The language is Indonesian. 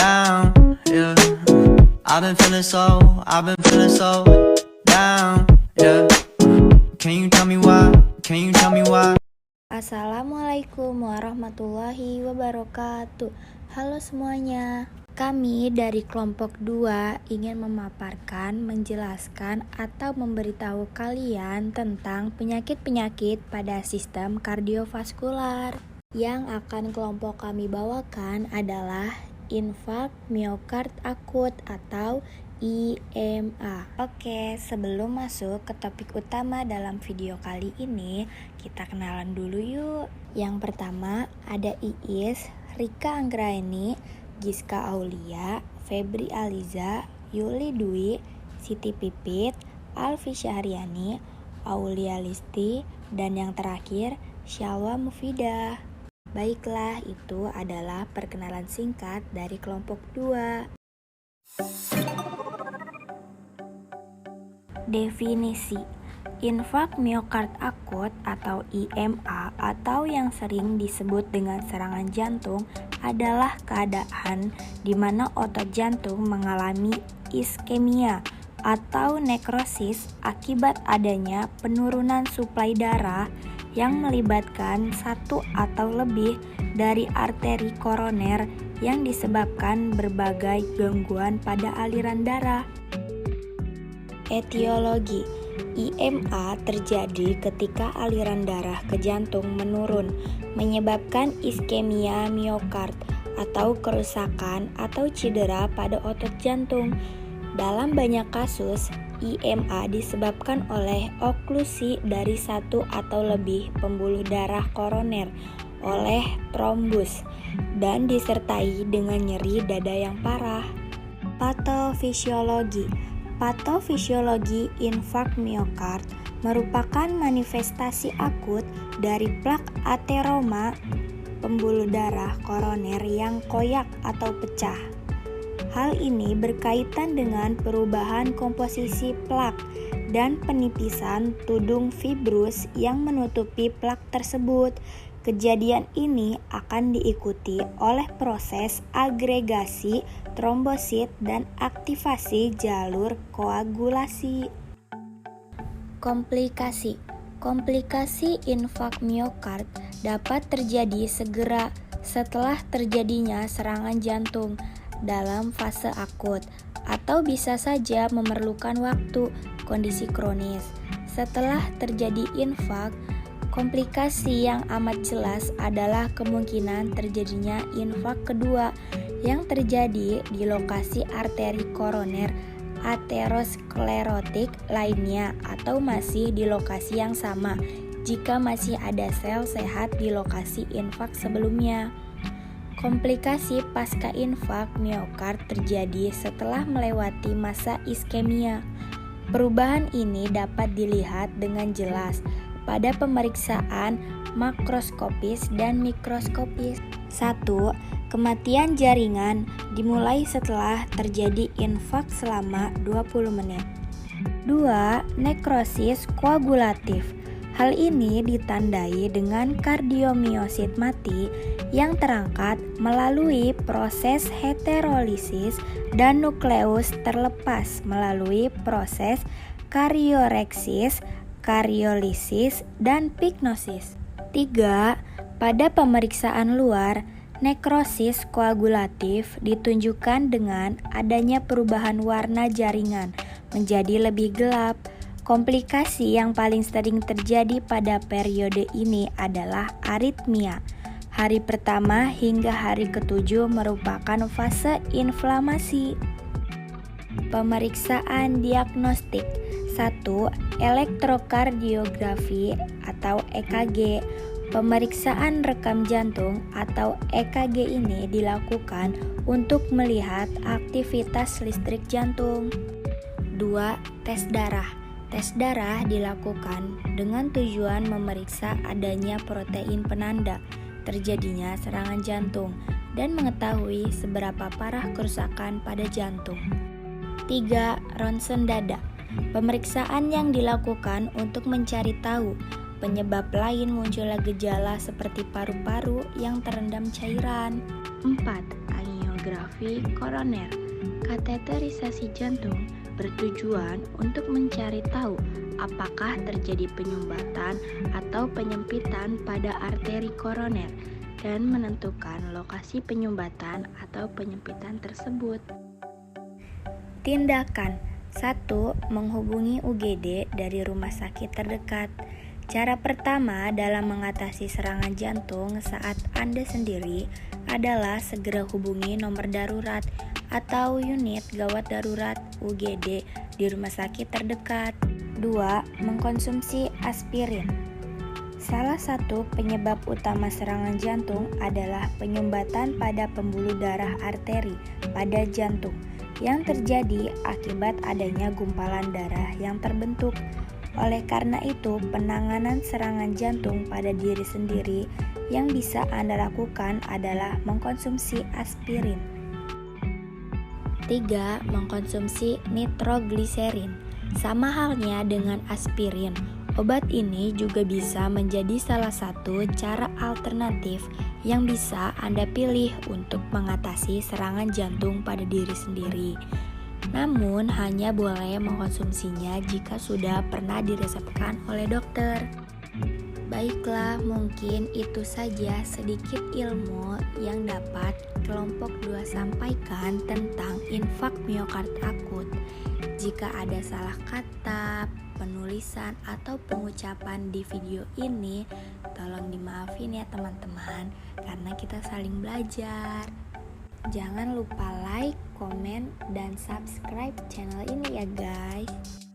down, yeah. I've been feeling so down, yeah. Can you tell me why? Can you tell me why? Assalamualaikum warahmatullahi wabarakatuh. Halo semuanya. Kami dari kelompok 2 ingin memaparkan, menjelaskan, atau memberitahu kalian tentang penyakit-penyakit pada sistem kardiovaskular. Yang akan kelompok kami bawakan adalah infak miokard akut atau IMA. Oke, sebelum masuk ke topik utama dalam video kali ini, kita kenalan dulu yuk. Yang pertama ada Iis, Rika Anggraeni, Giska Aulia, Febri Aliza, Yuli Dwi, Siti Pipit, Alfi Syahriani, Aulia Listi, dan yang terakhir Syalwa Mufidah. Baiklah, itu adalah perkenalan singkat dari kelompok 2. Definisi infak miokard akut atau IMA atau yang sering disebut dengan serangan jantung adalah keadaan di mana otot jantung mengalami iskemia atau nekrosis akibat adanya penurunan suplai darah yang melibatkan satu atau lebih dari arteri koroner yang disebabkan berbagai gangguan pada aliran darah. Etiologi IMA terjadi ketika aliran darah ke jantung menurun, menyebabkan iskemia miokard atau kerusakan atau cedera pada otot jantung. Dalam banyak kasus, IMA disebabkan oleh oklusi dari satu atau lebih pembuluh darah koroner oleh trombus dan disertai dengan nyeri dada yang parah. Patofisiologi infak miokard merupakan manifestasi akut dari plak ateroma pembuluh darah koroner yang koyak atau pecah. Hal ini berkaitan dengan perubahan komposisi plak dan penipisan tudung fibrus yang menutupi plak tersebut. Kejadian ini akan diikuti oleh proses agregasi trombosit dan aktivasi jalur koagulasi. Komplikasi infak miokard dapat terjadi segera setelah terjadinya serangan jantung dalam fase akut atau bisa saja memerlukan waktu kondisi kronis. Setelah terjadi infak, komplikasi yang amat jelas adalah kemungkinan terjadinya infak kedua yang terjadi di lokasi arteri koroner aterosklerotik lainnya atau masih di lokasi yang sama jika masih ada sel sehat di lokasi infak sebelumnya. Komplikasi pasca infak miokard terjadi setelah melewati masa iskemia. Perubahan ini dapat dilihat dengan jelas pada pemeriksaan makroskopis dan mikroskopis. 1. Kematian jaringan dimulai setelah terjadi infak selama 20 menit. 2. Nekrosis koagulatif. Hal ini ditandai dengan kardiomiosit mati yang terangkat melalui proses heterolisis dan nukleus terlepas melalui proses karioreksis, karyolisis, dan pignosis. 3. Pada pemeriksaan luar, nekrosis koagulatif ditunjukkan dengan adanya perubahan warna jaringan menjadi lebih gelap. Komplikasi yang paling sering terjadi pada periode ini adalah aritmia. Hari pertama hingga hari ke-7 merupakan fase inflamasi. Pemeriksaan diagnostik. 1. Elektrokardiografi atau EKG. Pemeriksaan rekam jantung atau EKG ini dilakukan untuk melihat aktivitas listrik jantung. 2. Tes darah. Tes darah dilakukan dengan tujuan memeriksa adanya protein penanda terjadinya serangan jantung dan mengetahui seberapa parah kerusakan pada jantung. 3. Ronsen dada. Pemeriksaan yang dilakukan untuk mencari tahu penyebab lain munculnya gejala seperti paru-paru yang terendam cairan. 4. angiografi koroner. Kateterisasi jantung bertujuan untuk mencari tahu apakah terjadi penyumbatan atau penyempitan pada arteri koroner dan menentukan lokasi penyumbatan atau penyempitan tersebut. Tindakan 1. Menghubungi UGD dari rumah sakit terdekat. Cara pertama dalam mengatasi serangan jantung saat Anda sendiri adalah segera hubungi nomor darurat atau unit gawat darurat UGD di rumah sakit terdekat. 2. Mengkonsumsi aspirin. Salah satu penyebab utama serangan jantung adalah penyumbatan pada pembuluh darah arteri pada jantung yang terjadi akibat adanya gumpalan darah yang terbentuk. Oleh karena itu, penanganan serangan jantung pada diri sendiri yang bisa Anda lakukan adalah mengkonsumsi aspirin. 3. Mengkonsumsi nitrogliserin. Sama halnya dengan aspirin, obat ini juga bisa menjadi salah satu cara alternatif yang bisa Anda pilih untuk mengatasi serangan jantung pada diri sendiri. Namun hanya boleh mengkonsumsinya jika sudah pernah diresepkan oleh dokter. Baiklah, mungkin itu saja sedikit ilmu yang dapat kelompok 2 sampaikan tentang infak miokard akut. Jika ada salah kata, penulisan, atau pengucapan di video ini, tolong dimaafin ya teman-teman, karena kita saling belajar. Jangan lupa like, komen, dan subscribe channel ini ya guys.